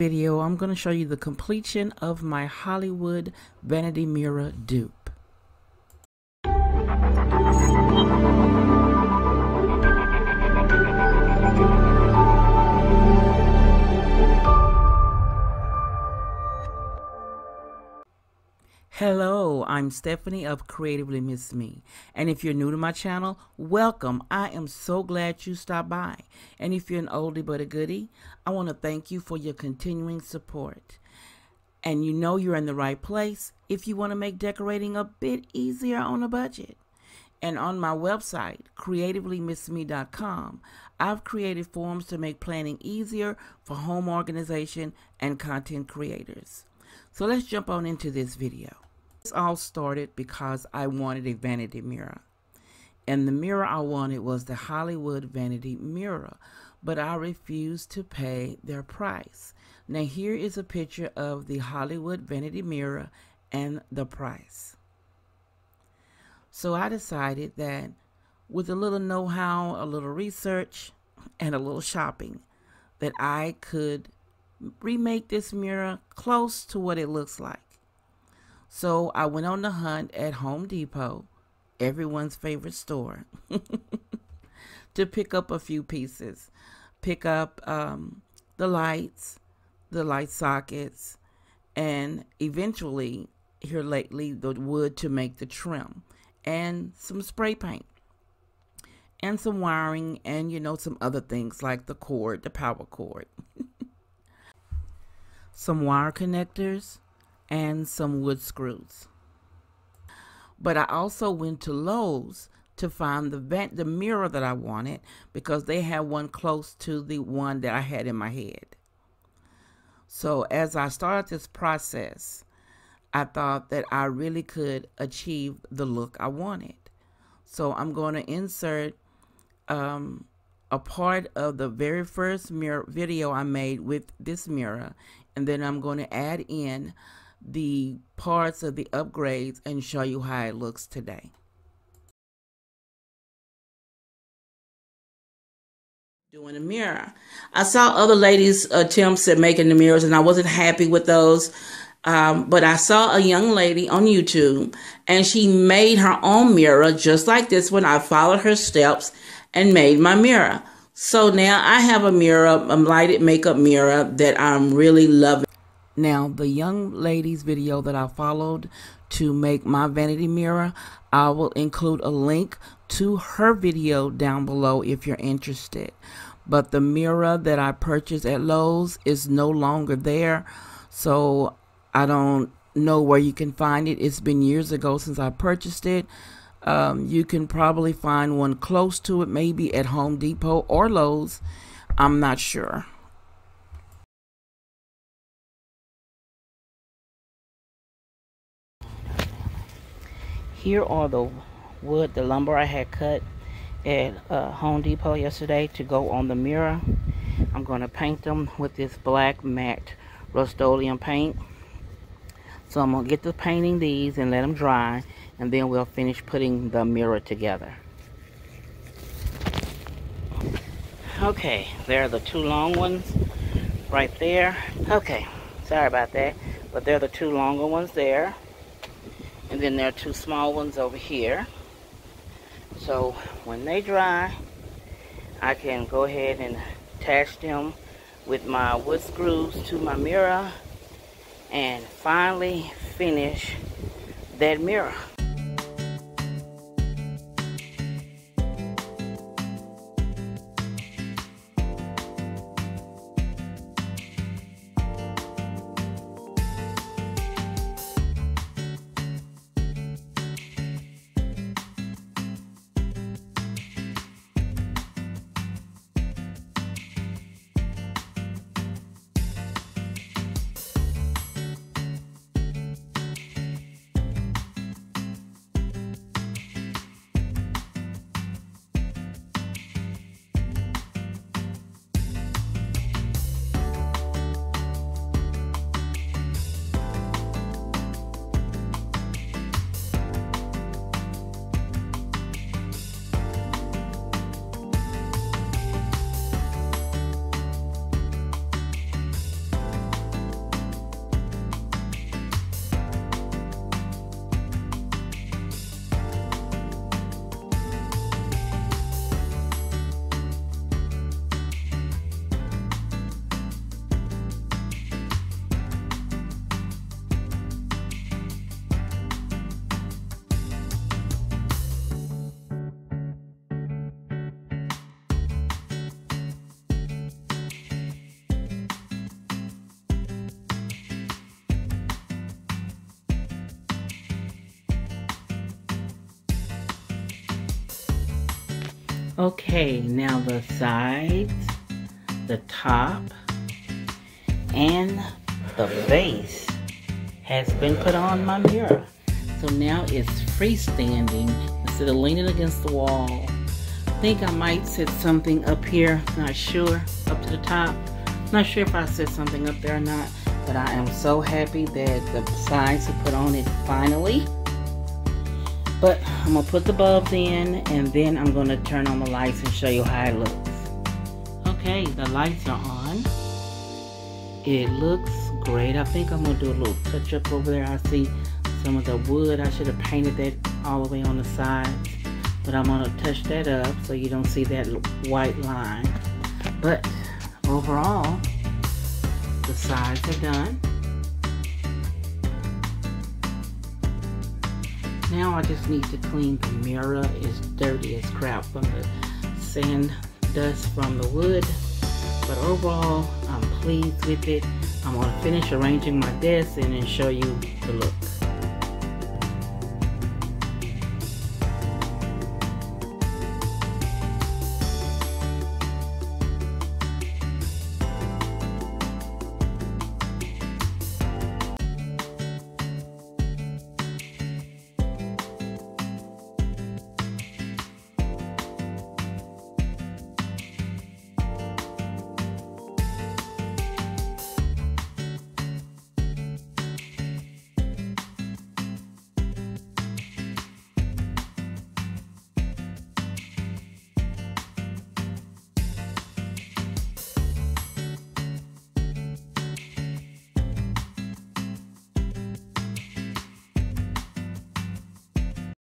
Video, I'm going to show you the completion of my Hollywood vanity mirror dupe. Hello, I'm Stephanie of Creatively Miss Me, and if you're new to my channel, welcome. I am so glad you stopped by, and if you're an oldie but a goodie, I want to thank you for your continuing support. And you know you're in the right place if you want to make decorating a bit easier on a budget. And on my website, creativelymissme.com, I've created forums to make planning easier for home organization and content creators. So let's jump on into this video. This all started because I wanted a vanity mirror. And the mirror I wanted was the Hollywood vanity mirror, but I refused to pay their price. Now here is a picture of the Hollywood vanity mirror and the price. So I decided that with a little know-how, a little research, and a little shopping, that I could remake this mirror close to what it looks like. So I went on the hunt at Home Depot, everyone's favorite store, to pick up a few pieces. Pick up the light sockets, and eventually, here lately, the wood to make the trim, and some spray paint, and some wiring, and some other things like the cord, the power cord. Some wire connectors, and some wood screws. But I also went to Lowe's to find the mirror that I wanted, because they had one close to the one that I had in my head. So as I started this process, I thought that I really could achieve the look I wanted. So I'm going to insert a part of the very first mirror video I made with this mirror, and then I'm going to add in the parts of the upgrades and show you how it looks today. Doing a mirror. I saw other ladies' attempts at making the mirrors, and I wasn't happy with those. But I saw a young lady on YouTube, and she made her own mirror just like this one. I followed her steps and made my mirror. So now I have a mirror, a lighted makeup mirror that I'm really loving. Now, the young lady's video that I followed to make my vanity mirror, I will include a link to her video down below if you're interested. But the mirror that I purchased at Lowe's is no longer there, so I don't know where you can find it. It's been years ago since I purchased it. You can probably find one close to it, maybe at Home Depot or Lowe's. I'm not sure. Here are the lumber I had cut at Home Depot yesterday to go on the mirror. I'm going to paint them with this black matte Rust-Oleum paint. So I'm going to get to painting these and let them dry, and then we'll finish putting the mirror together. Okay, there are the two long ones right there. Okay, sorry about that, but there are the two longer ones there. And then there are two small ones over here. So when they dry, I can go ahead and attach them with my wood screws to my mirror and finally finish that mirror. Okay, now the sides, the top, and the base has been put on my mirror. So now it's freestanding instead of leaning against the wall. I think I might set something up here, not sure, up to the top. Not sure if I set something up there or not, but I am so happy that the sides are put on it finally. But I'm gonna put the bulbs in, and then I'm gonna turn on the lights and show you how it looks. Okay, the lights are on. It looks great. I think I'm gonna do a little touch up over there. I see some of the wood. I should have painted that all the way on the sides, but I'm gonna touch that up so you don't see that white line. But overall, the sides are done. Now I just need to clean the mirror. It's dirty as crap from the sand dust from the wood. But overall, I'm pleased with it. I'm going to finish arranging my desk and then show you the look.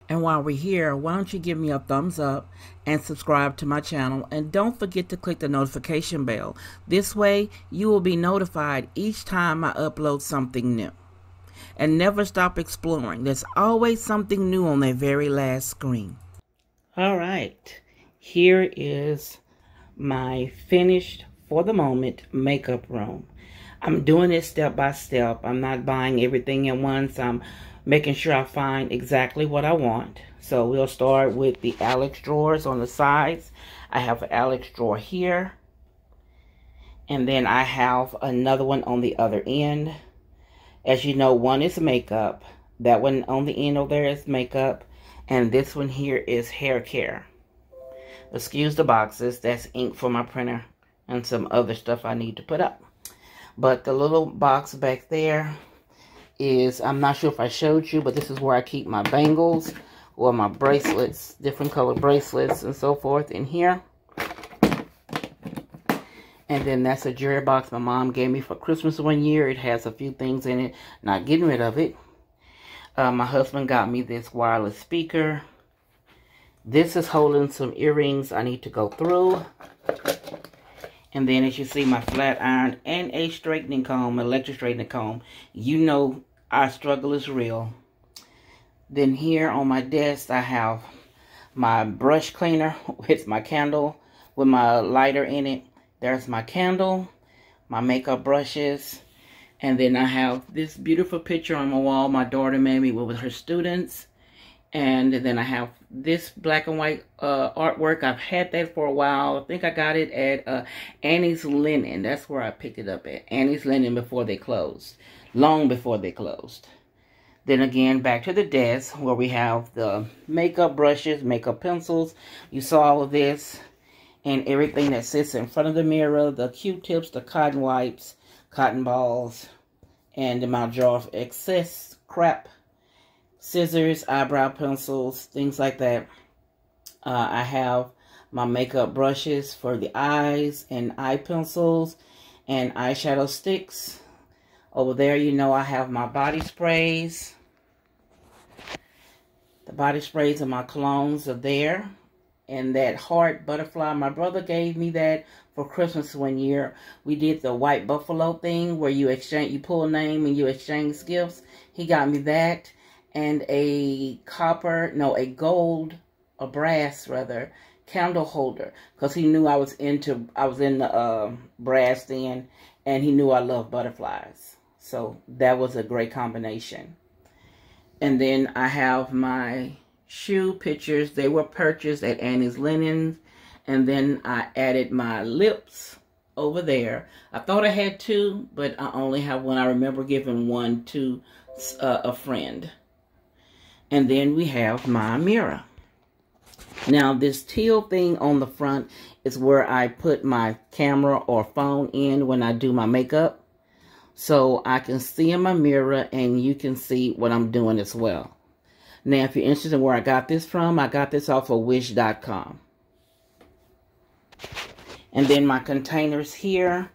And while we're here, why don't you give me a thumbs up and subscribe to my channel, and don't forget to click the notification bell. This way you will be notified each time I upload something new. And never stop exploring. There's always something new on their very last screen. Alright, here is my finished, for the moment, makeup room. I'm doing it step by step. I'm not buying everything at once. I'm making sure I find exactly what I want. So we'll start with the Alex drawers on the sides. I have an Alex drawer here. And then I have another one on the other end. As you know, one is makeup. That one on the end over there is makeup. And this one here is hair care. Excuse the boxes. That's ink for my printer and some other stuff I need to put up. But the little box back there is, I'm not sure if I showed you, but this is where I keep my bangles or my bracelets, different color bracelets and so forth in here. And then that's a jewelry box my mom gave me for Christmas one year. It has a few things in it, not getting rid of it. My husband got me this wireless speaker. This is holding some earrings I need to go through. And then as you see, my flat iron and a straightening comb, electric straightening comb. You know our struggle is real. Then here on my desk, I have my brush cleaner with my candle, with my lighter in it. There's my candle, my makeup brushes. And then I have this beautiful picture on my wall my daughter made me with her students. And then I have this black and white artwork. I've had that for a while. I think I got it at Annie's Linen. That's where I picked it up at. Annie's Linen before they closed. Long before they closed. Then again, back to the desk where we have the makeup brushes, makeup pencils. You saw all of this. And everything that sits in front of the mirror. The Q-tips, the cotton wipes, cotton balls. And in my drawer of excess crap. Scissors, eyebrow pencils, things like that. I have my makeup brushes for the eyes and eye pencils and eyeshadow sticks. Over there, you know, I have my body sprays. The body sprays and my colognes are there. And that heart butterfly, my brother gave me that for Christmas one year. We did the white buffalo thing where you pull a name and you exchange gifts. He got me that. And a brass candle holder, because he knew I was in the brass then, and he knew I love butterflies. So that was a great combination. And then I have my shoe pictures. They were purchased at Annie's Linens. And then I added my lips over there. I thought I had two, but I only have one. I remember giving one to a friend. And then we have my mirror. Now, this teal thing on the front is where I put my camera or phone in when I do my makeup. So I can see in my mirror and you can see what I'm doing as well. Now, if you're interested in where I got this from, I got this off of wish.com. And then my containers here,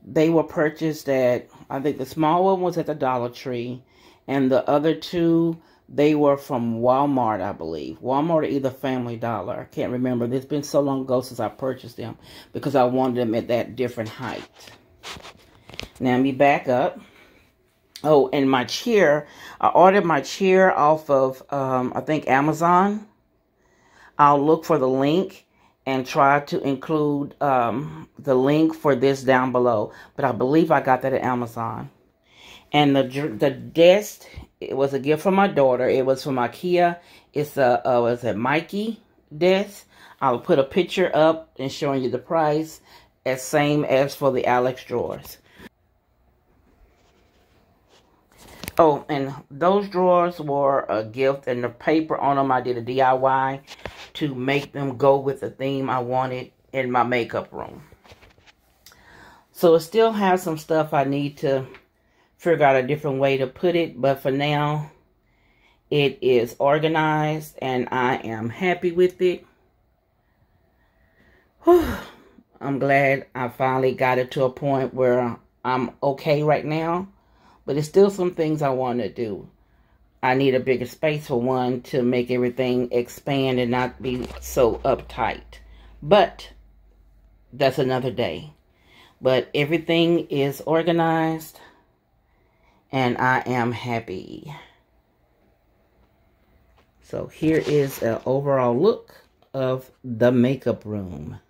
they were purchased at, I think the small one was at the Dollar Tree. And the other two, they were from Walmart, I believe. Walmart or either Family Dollar. I can't remember. It's been so long ago since I purchased them because I wanted them at that different height. Now, let me back up. Oh, and my chair. I ordered my chair off of, I think, Amazon. I'll look for the link and try to include the link for this down below. But I believe I got that at Amazon. And the desk, it was a gift from my daughter. It was from IKEA. It's a Mikey desk. I'll put a picture up and showing you the price. As same as for the Alex drawers. Oh, and those drawers were a gift, and the paper on them, I did a DIY to make them go with the theme I wanted in my makeup room. So it still has some stuff I need to figure out a different way to put it, but for now, it is organized, and I am happy with it. Whew. I'm glad I finally got it to a point where I'm okay right now. But there's still some things I want to do. I need a bigger space for one to make everything expand and not be so uptight. But that's another day. But everything is organized and I am happy. So here is an overall look of the makeup room.